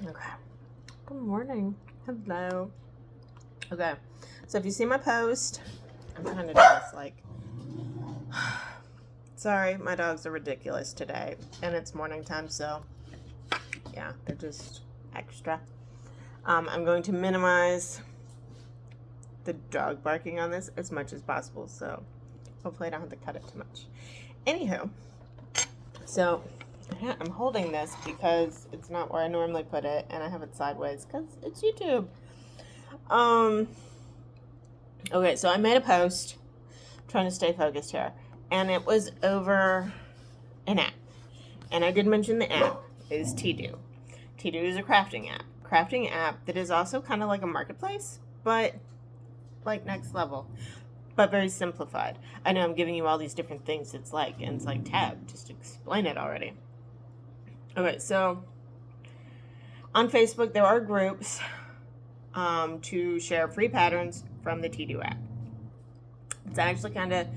Okay. Good morning. Hello. Okay. So if you see my post, I'm trying to do this sorry, my dogs are ridiculous today. And it's morning time, so yeah, they're just extra. I'm going to minimize the dog barking on this as much as possible, so hopefully I don't have to cut it too much. Anywho, so I'm holding this because it's not where I normally put it, and I have it sideways because it's YouTube. Okay, so I made a post trying to stay focused here, and it was over an app, and I did mention the app is Tedooo. Tedooo is a crafting app that is also kind of like a marketplace, but like next level, but very simplified. I know I'm giving you all these different things it's like, and it's like, Tab, just explain it already. Okay, so on Facebook there are groups to share free patterns from the Tedooo app. It's actually kind of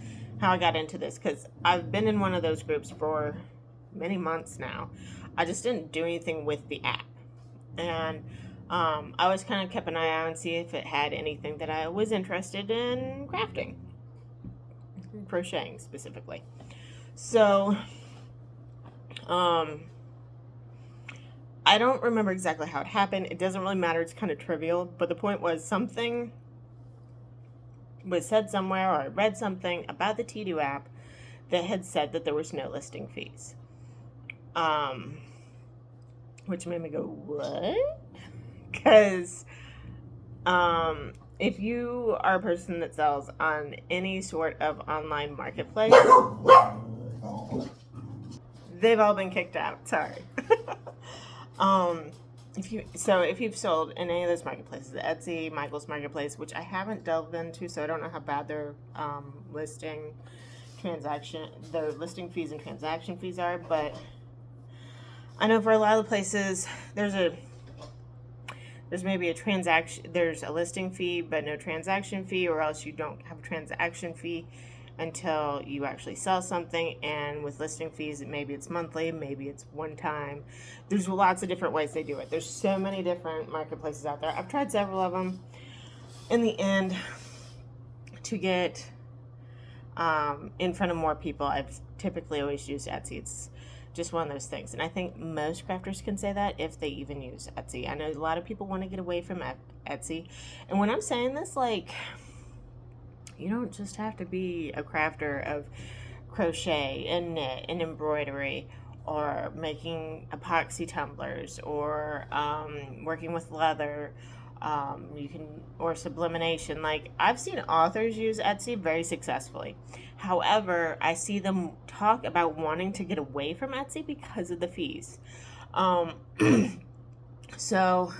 how I got into this, because I've been in one of those groups for many months now. I just didn't do anything with the app, and I always kind of kept an eye out and see if it had anything that I was interested in crafting, crocheting specifically. So I don't remember exactly how it happened. It doesn't really matter. It's kind of trivial, but the point was something was said somewhere, or I read something about the Tedooo app that had said that there was no listing fees. Which made me go, what? Because if you are a person that sells on any sort of online marketplace, they've all been kicked out. Sorry. If you've sold in any of those marketplaces, Etsy, Michael's Marketplace, which I haven't delved into, so I don't know how bad their listing fees and transaction fees are, but I know for a lot of the places there's maybe there's a listing fee but no transaction fee, or else you don't have a transaction fee until you actually sell something. And with listing fees, maybe it's monthly, maybe it's one time. There's lots of different ways they do it. There's so many different marketplaces out there. I've tried several of them. In the end, to get in front of more people, I've typically always used Etsy. It's just one of those things, and I think most crafters can say that if they even use Etsy. I know a lot of people want to get away from Etsy, and when I'm saying this, you don't just have to be a crafter of crochet and knit and embroidery, or making epoxy tumblers, or working with leather, or sublimation. I've seen authors use Etsy very successfully. However, I see them talk about wanting to get away from Etsy because of the fees. So,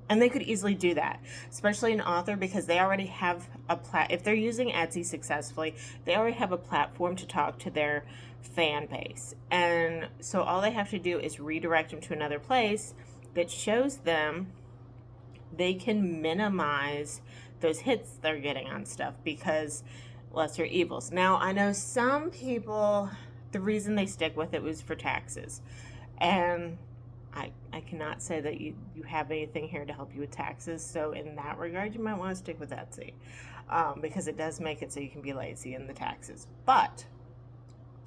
and they could easily do that, especially an author, because they already have if they're using Etsy successfully, they already have a platform to talk to their fan base. And so all they have to do is redirect them to another place that shows them they can minimize those hits they're getting on stuff, because lesser evils. Now, I know some people, the reason they stick with it was for taxes, and I cannot say that you have anything here to help you with taxes. So in that regard, you might want to stick with Etsy, because it does make it so you can be lazy in the taxes. But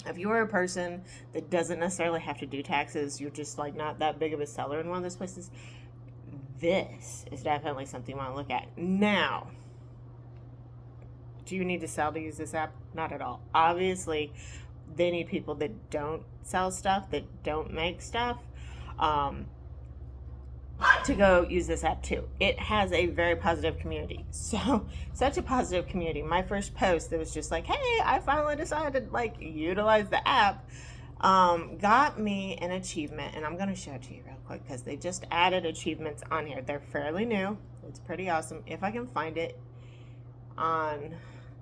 if you are a person that doesn't necessarily have to do taxes, you're just not that big of a seller in one of those places, this is definitely something you want to look at. Now, do you need to sell to use this app? Not at all. Obviously, they need people that don't sell stuff, that don't make stuff, to go use this app too. It has a very positive community. So, such a positive community. My first post that was just like, hey, I finally decided to utilize the app, got me an achievement, and I'm going to show it to you real quick because they just added achievements on here. They're fairly new. It's pretty awesome. If I can find it on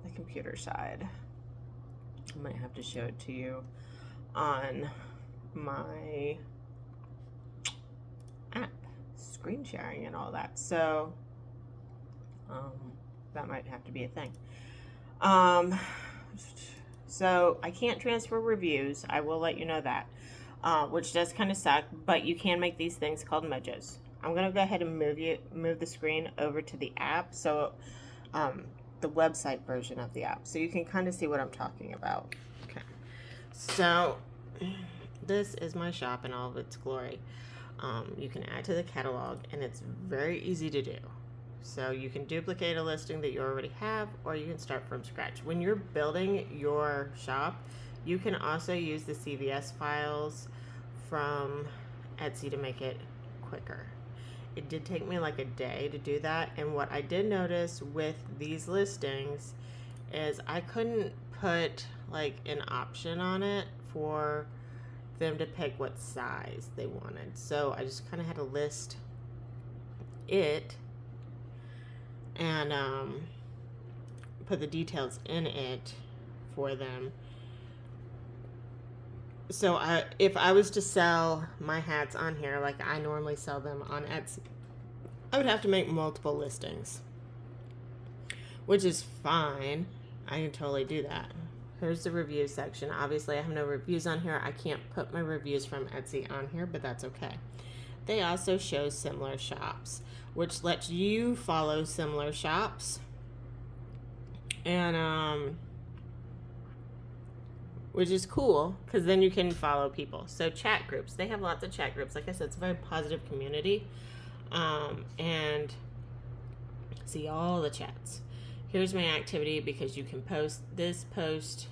the computer side, I might have to show it to you on my app, screen sharing and all that. So that might have to be a thing. So I can't transfer reviews. I will let you know that, which does kind of suck, but you can make these things called mojos. I'm gonna go ahead and move the screen over to the app, so the website version of the app, so you can kind of see what I'm talking about. Okay, so this is my shop in all of its glory. You can add to the catalog, and it's very easy to do. So you can duplicate a listing that you already have, or you can start from scratch. When you're building your shop, you can also use the CVS files from Etsy to make it quicker. It did take me like a day to do that, and what I did notice with these listings is I couldn't put like an option on it for them to pick what size they wanted. So I just kind of had to list it and put the details in it for them. So if I was to sell my hats on here like I normally sell them on Etsy, I would have to make multiple listings, which is fine. I can totally do that. Here's the review section. Obviously, I have no reviews on here. I can't put my reviews from Etsy on here, but that's okay. They also show similar shops, which lets you follow similar shops. And, which is cool, because then you can follow people. So chat groups. They have lots of chat groups. Like I said, it's a very positive community. And see all the chats. Here's my activity, because you can post this post.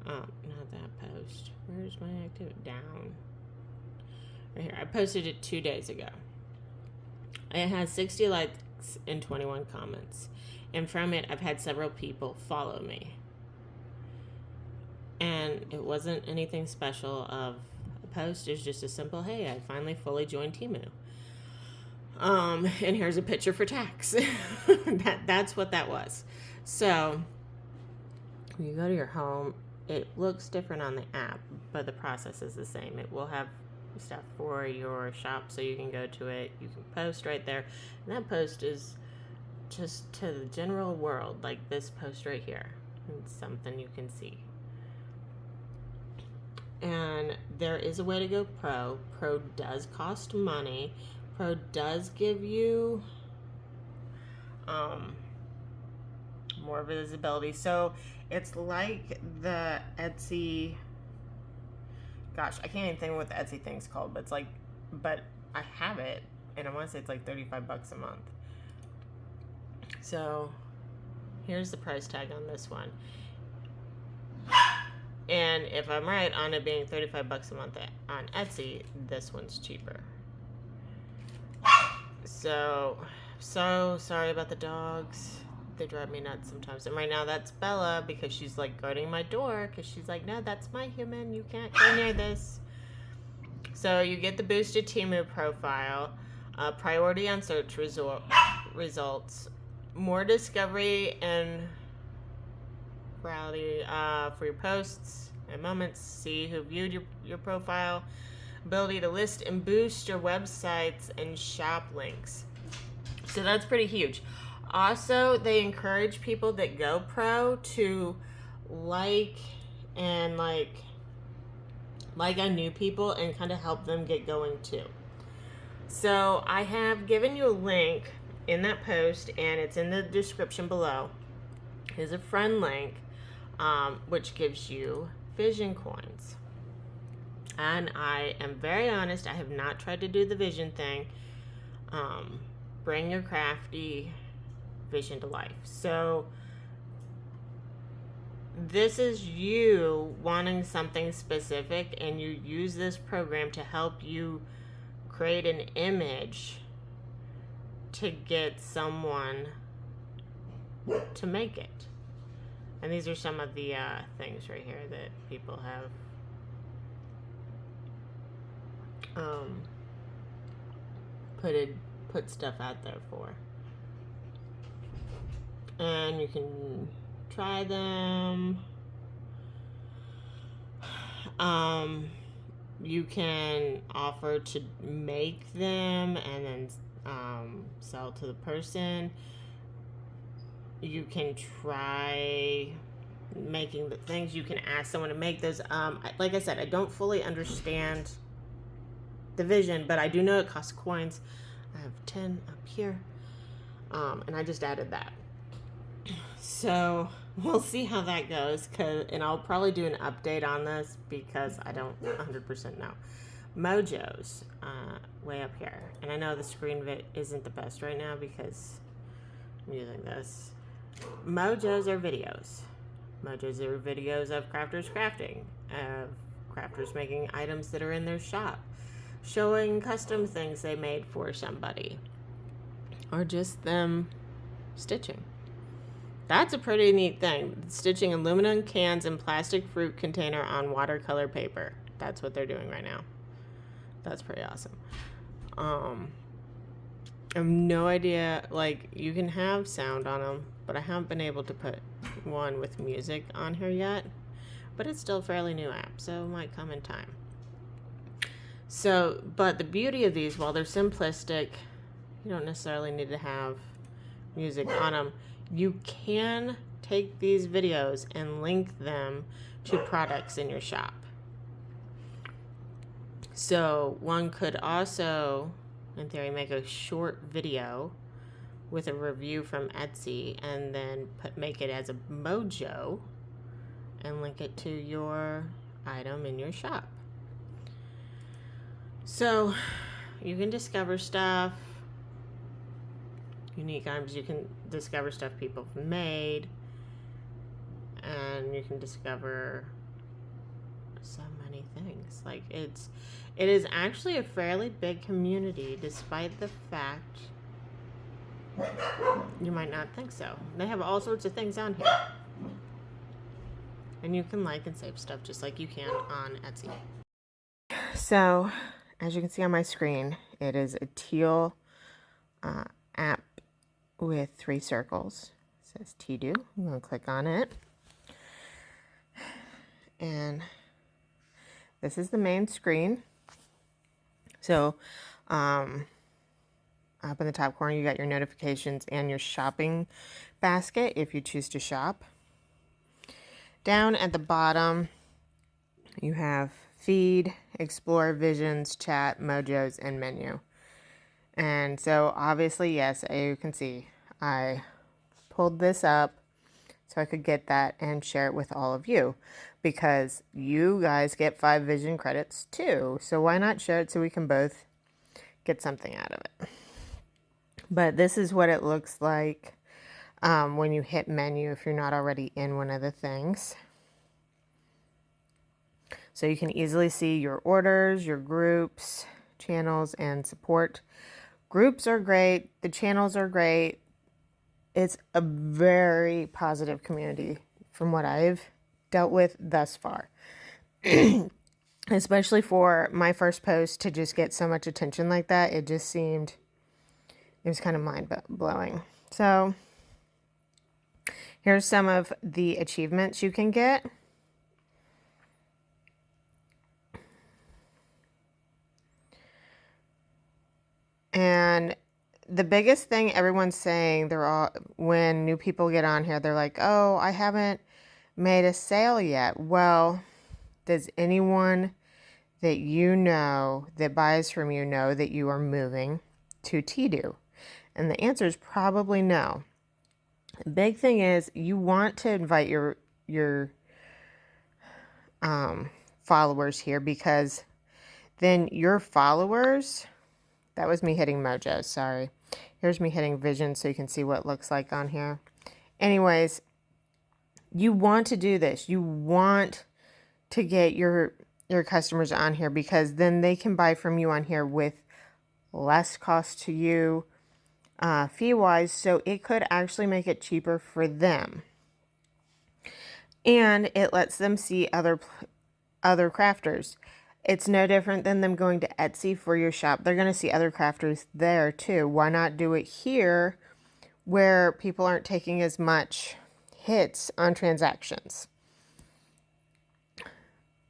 Oh, not that post. Where's my activity? Down. Right here. I posted it 2 days ago. It has 60 likes and 21 comments. And from it, I've had several people follow me. And it wasn't anything special of a post. It was just a simple, hey, I finally fully joined Tedooo. And here's a picture for tax. That's what that was. So when you go to your home, it looks different on the app, but the process is the same. It will have stuff for your shop, so you can go to it. You can post right there. And that post is just to the general world, like this post right here. It's something you can see. And there is a way to go pro. Pro does cost money. Pro does give you more visibility. So it's like the Etsy, gosh, I can't even think of what the Etsy thing's called, but it's like, but I have it, and I want to say it's like $35 a month. So here's the price tag on this one. And if I'm right on it being $35 a month on Etsy, this one's cheaper. So sorry about the dogs. They drive me nuts sometimes. And right now that's Bella, because she's like guarding my door, because she's like, no, that's my human. You can't go near this. So you get the boosted Tedooo profile, priority on search results, more discovery and virality for your posts and moments. See who viewed your profile. Ability to list and boost your websites and shop links. So that's pretty huge. Also, they encourage people that go pro to like on new people and kind of help them get going too. So I have given you a link in that post, and it's in the description below. Here's a friend link, which gives you vision coins. And I am very honest, I have not tried to do the vision thing. Bring your crafty vision to life. So this is you wanting something specific, and you use this program to help you create an image to get someone to make it. And these are some of the things right here that people have put stuff out there for. And you can try them. You can offer to make them and then sell to the person. You can try making the things. You can ask someone to make those. Like I said, I don't fully understand the vision, but I do know it costs coins. I have 10 up here, and I just added that. So we'll see how that goes, and I'll probably do an update on this because I don't 100% know. Mojo's way up here, and I know the screen isn't the best right now because I'm using this. Mojo's are videos. Mojo's are videos of crafters crafting, of crafters making items that are in their shop, showing custom things they made for somebody, or just them stitching. That's a pretty neat thing. Stitching aluminum cans and plastic fruit container on watercolor paper. That's what they're doing right now. That's pretty awesome. I have no idea, like, you can have sound on them, but I haven't been able to put one with music on here yet. But it's still a fairly new app, so it might come in time. So, but the beauty of these, while they're simplistic, you don't necessarily need to have music on them. You can take these videos and link them to products in your shop. So one could also, in theory, make a short video with a review from Etsy and then make it as a mojo and link it to your item in your shop. So you can discover stuff, unique items. You can discover stuff people have made, and you can discover so many things. Like, it is actually a fairly big community, despite the fact you might not think so. They have all sorts of things on here, and you can like and save stuff just like you can on Etsy. So as you can see on my screen, it is a teal app with 3 circles. It says Tedooo. I'm going to click on it. And this is the main screen. So up in the top corner, you got your notifications and your shopping basket if you choose to shop. Down at the bottom, you have feed, explore, visions, chat, mojos, and menu. And so obviously, yes, you can see I pulled this up so I could get that and share it with all of you, because you guys get 5 vision credits too. So why not share it so we can both get something out of it? But this is what it looks like when you hit menu if you're not already in one of the things. So you can easily see your orders, your groups, channels, and support. Groups are great. The channels are great. It's a very positive community from what I've dealt with thus far. Especially for my first post to just get so much attention like that, it was kind of mind-blowing. So here's some of the achievements you can get. And the biggest thing everyone's saying, when new people get on here, they're like, oh, I haven't made a sale yet. Well, does anyone that you know that buys from you know that you are moving to Tedooo? And the answer is probably no. The big thing is you want to invite your followers here, because then your followers, that was me hitting mojo, sorry. Here's me hitting vision so you can see what it looks like on here. Anyways, you want to do this. You want to get your customers on here, because then they can buy from you on here with less cost to you fee-wise, so it could actually make it cheaper for them. And it lets them see other crafters. It's no different than them going to Etsy for your shop. They're going to see other crafters there too. Why not do it here where people aren't taking as much hits on transactions?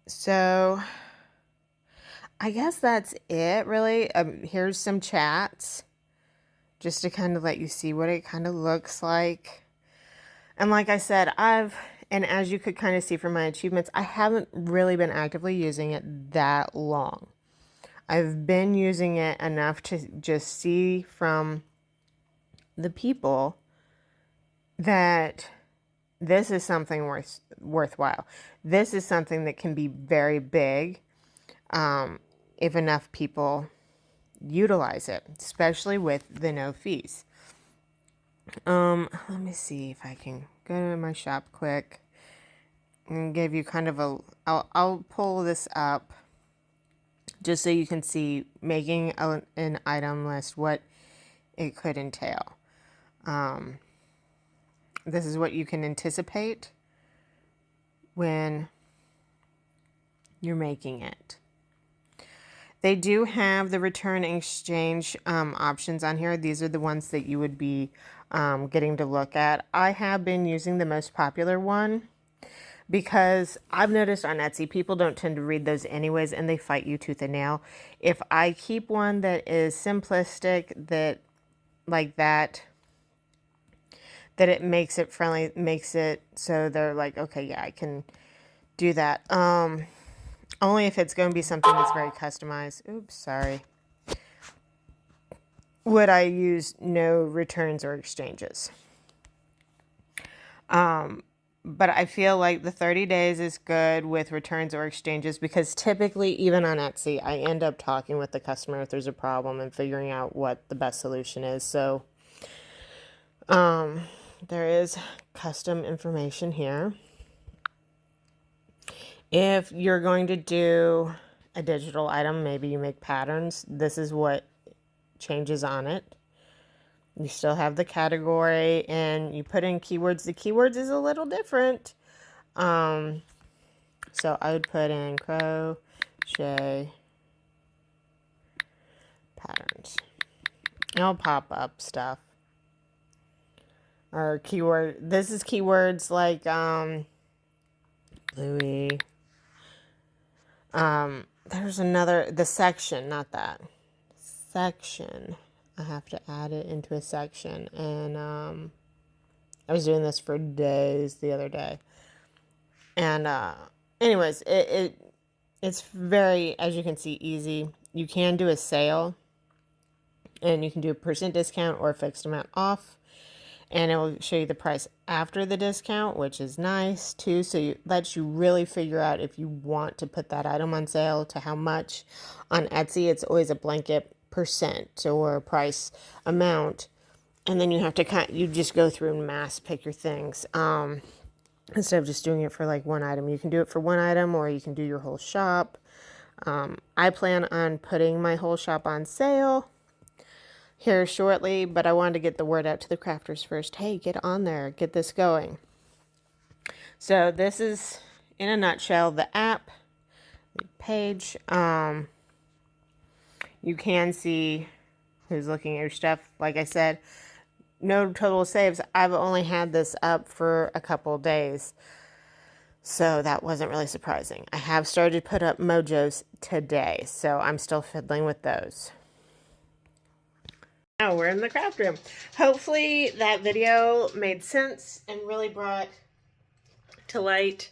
So I guess that's it, really. Here's some chats just to kind of let you see what it kind of looks like. And like I said, and as you could kind of see from my achievements, I haven't really been actively using it that long. I've been using it enough to just see from the people that this is something worthwhile. This is something that can be very big if enough people utilize it, especially with the no fees. Let me see if I can go to my shop quick and give you kind of a, I'll pull this up just so you can see making an item list, what it could entail. This is what you can anticipate when you're making it. They do have the return and exchange options on here. These are the ones that you would be getting to look at. I have been using the most popular one because I've noticed on Etsy, people don't tend to read those anyways, and they fight you tooth and nail. If I keep one that is simplistic, that like that it makes it friendly, makes it so they're like, okay, yeah, I can do that. Only if it's going to be something that's very customized. Oops, sorry. Would I use no returns or exchanges? But I feel like the 30 days is good with returns or exchanges because typically, even on Etsy, I end up talking with the customer if there's a problem and figuring out what the best solution is. So there is custom information here. If you're going to do a digital item, maybe you make patterns, this is what changes on it. You still have the category and you put in keywords. The keywords is a little different. So I would put in crochet patterns. It'll pop up stuff. Or keyword. This is keywords like Louis. There's another, the section, not that. Section. I have to add it into a section. And I was doing this for days the other day. And anyways, it's very, as you can see, easy. You can do a sale. And you can do a % discount or a fixed amount off. And it will show you the price after the discount, which is nice too. So it lets you really figure out if you want to put that item on sale, to how much. On Etsy, it's always a blanket % or price amount. And then you have to you just go through and mass pick your things. Instead of just doing it for like one item. You can do it for one item or you can do your whole shop. I plan on putting my whole shop on sale here shortly, but I wanted to get the word out to the crafters first. Hey, get on there, get this going. So this is, in a nutshell, the app, the page. You can see who's looking at your stuff. Like I said, no total saves. I've only had this up for a couple of days, so that wasn't really surprising. I have started to put up mojos today, so I'm still fiddling with those. Now we're in the craft room. Hopefully that video made sense and really brought to light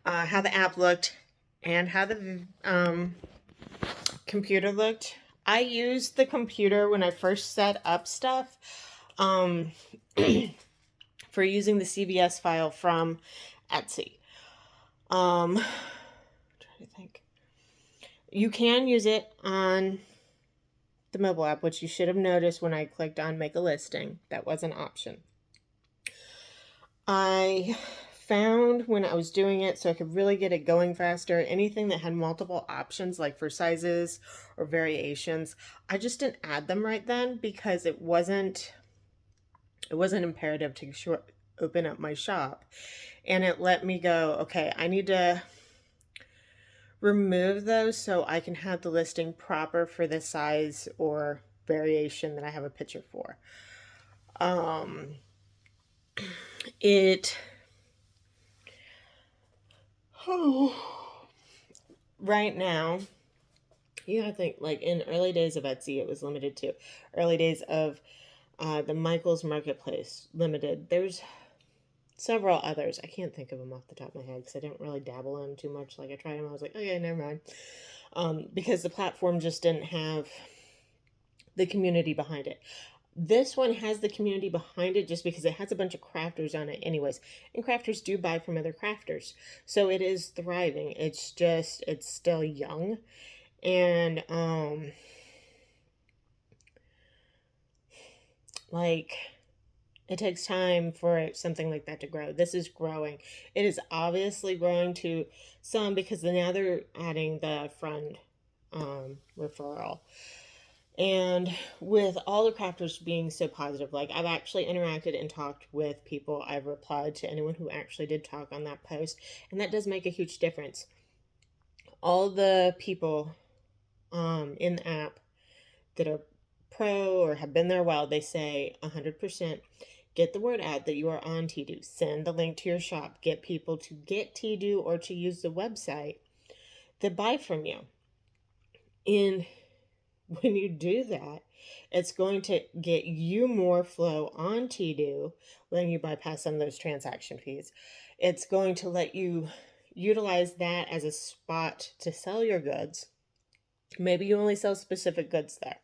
how the app looked and how the computer looked. I used the computer when I first set up stuff for using the CVS file from Etsy. Trying to think. You can use it on the mobile app, which you should have noticed when I clicked on make a listing. That was an option. I found when I was doing it, so I could really get it going faster, anything that had multiple options, like for sizes or variations, I just didn't add them right then because it wasn't imperative to open up my shop. And it let me go, okay, I need to remove those so I can have the listing proper for the size or variation that I have a picture for. Right now, I think like in early days of Etsy, it was limited to early days of the Michaels Marketplace limited. There's several others. I can't think of them off the top of my head because I didn't really dabble in them too much. Like I tried them, I was like, okay, never mind. because the platform just didn't have the community behind it. This one has the community behind it just because it has a bunch of crafters on it anyways. And crafters do buy from other crafters. So it is thriving. It's still young. And like it takes time for something like that to grow. This is growing. It is obviously growing to some because now they're adding the friend referral. And with all the crafters being so positive, like I've actually interacted and talked with people. I've replied to anyone who actually did talk on that post, and that does make a huge difference. All the people in the app that are pro or have been there a while, they say 100% get the word out that you are on Tedooo. Send the link to your shop. Get people to get Tedooo or to use the website that buy from you. And when you do that, it's going to get you more flow on Tedooo when you bypass some of those transaction fees. It's going to let you utilize that as a spot to sell your goods. Maybe you only sell specific goods there.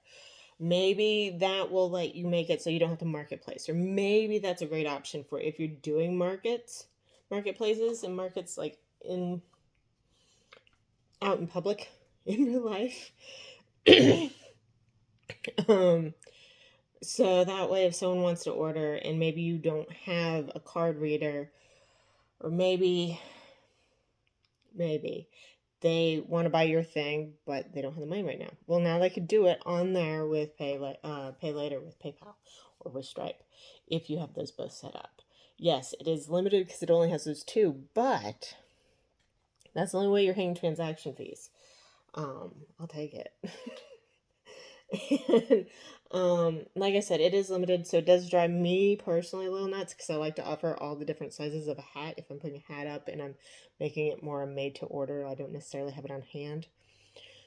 Maybe that will let you make it so you don't have to marketplace. Or maybe that's a great option for if you're doing marketplaces and markets like in out in public in real life. So that way if someone wants to order and maybe you don't have a card reader, or maybe they want to buy your thing but they don't have the money right now, well, now they could do it on there with pay later with PayPal or with Stripe if you have those both set up. Yes, it is limited because it only has those two, but that's the only way you're paying transaction fees. I'll take it. And like I said, it is limited, so it does drive me personally a little nuts because I like to offer all the different sizes of a hat. If I'm putting a hat up and I'm making it more made to order, I don't necessarily have it on hand.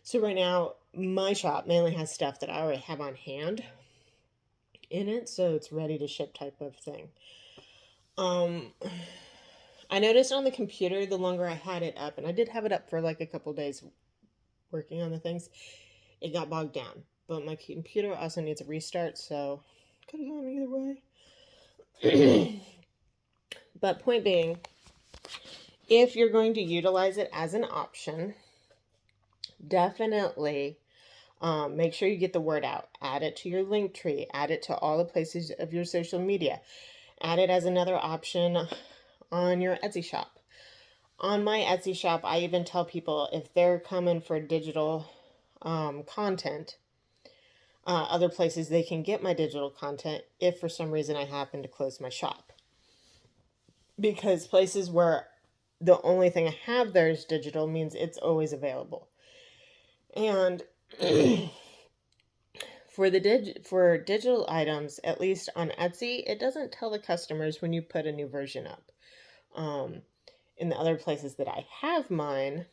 So right now, my shop mainly has stuff that I already have on hand in it, so it's ready to ship type of thing. I noticed on the computer, the longer I had it up, and I did have it up for like a couple days working on the things, it got bogged down. But my computer also needs a restart, so could have gone either way. But point being, if you're going to utilize it as an option, definitely make sure you get the word out. Add it to your link tree. Add it to all the places of your social media. Add it as another option on your Etsy shop. On my Etsy shop, I even tell people if they're coming for digital content, other places they can get my digital content if for some reason I happen to close my shop. Because places where the only thing I have there is digital means it's always available. And for digital items, at least on Etsy, it doesn't tell the customers when you put a new version up. In the other places that I have mine,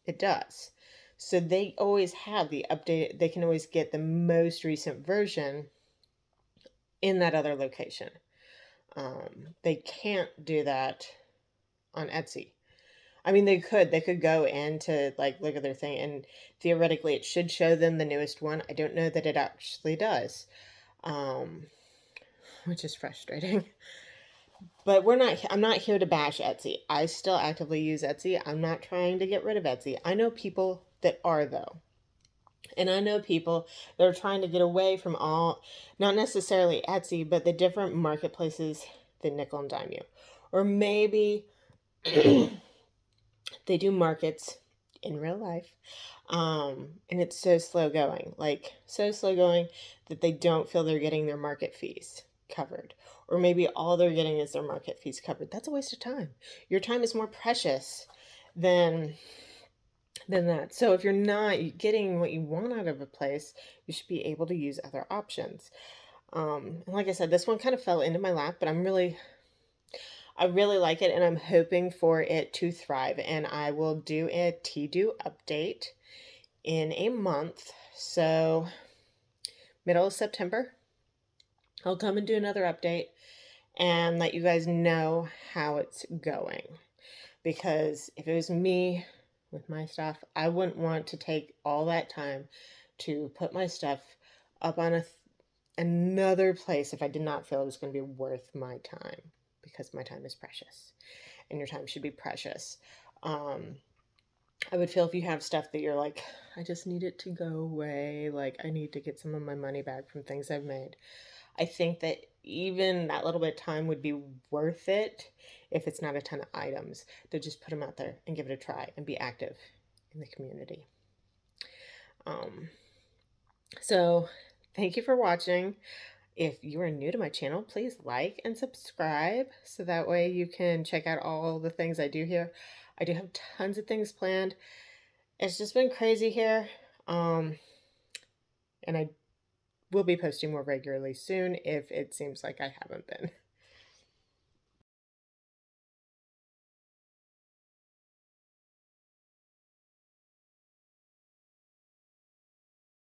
it does. So they always have the update. They can always get the most recent version in that other location. They can't do that on Etsy. I mean, they could go in to like look at their thing, and theoretically it should show them the newest one. I don't know that it actually does, which is frustrating. But I'm not here to bash Etsy. I still actively use Etsy. I'm not trying to get rid of Etsy. I know people that are, though. And I know people that are trying to get away from not necessarily Etsy, but the different marketplaces that nickel and dime you. Or maybe they do markets in real life, and it's so slow going. Like, so slow going that they don't feel they're getting their market fees covered. Or maybe all they're getting is their market fees covered. That's a waste of time. Your time is more precious than that. So if you're not getting what you want out of a place, you should be able to use other options. And like I said, this one kind of fell into my lap, but I really like it, and I'm hoping for it to thrive. And I will do a Tedooo update in a month. So middle of September, I'll come and do another update and let you guys know how it's going. Because if it was me with my stuff. I wouldn't want to take all that time to put my stuff up on another place if I did not feel it was going to be worth my time, because my time is precious and your time should be precious. I would feel if you have stuff that you're like, I just need it to go away. Like, I need to get some of my money back from things I've made. I think that even that little bit of time would be worth it if it's not a ton of items, to just put them out there and give it a try and be active in the community. So thank you for watching. If you are new to my channel, please like and subscribe so that way you can check out all the things I do here. I do have tons of things planned. It's just been crazy here. And I will be posting more regularly soon if it seems like I haven't been.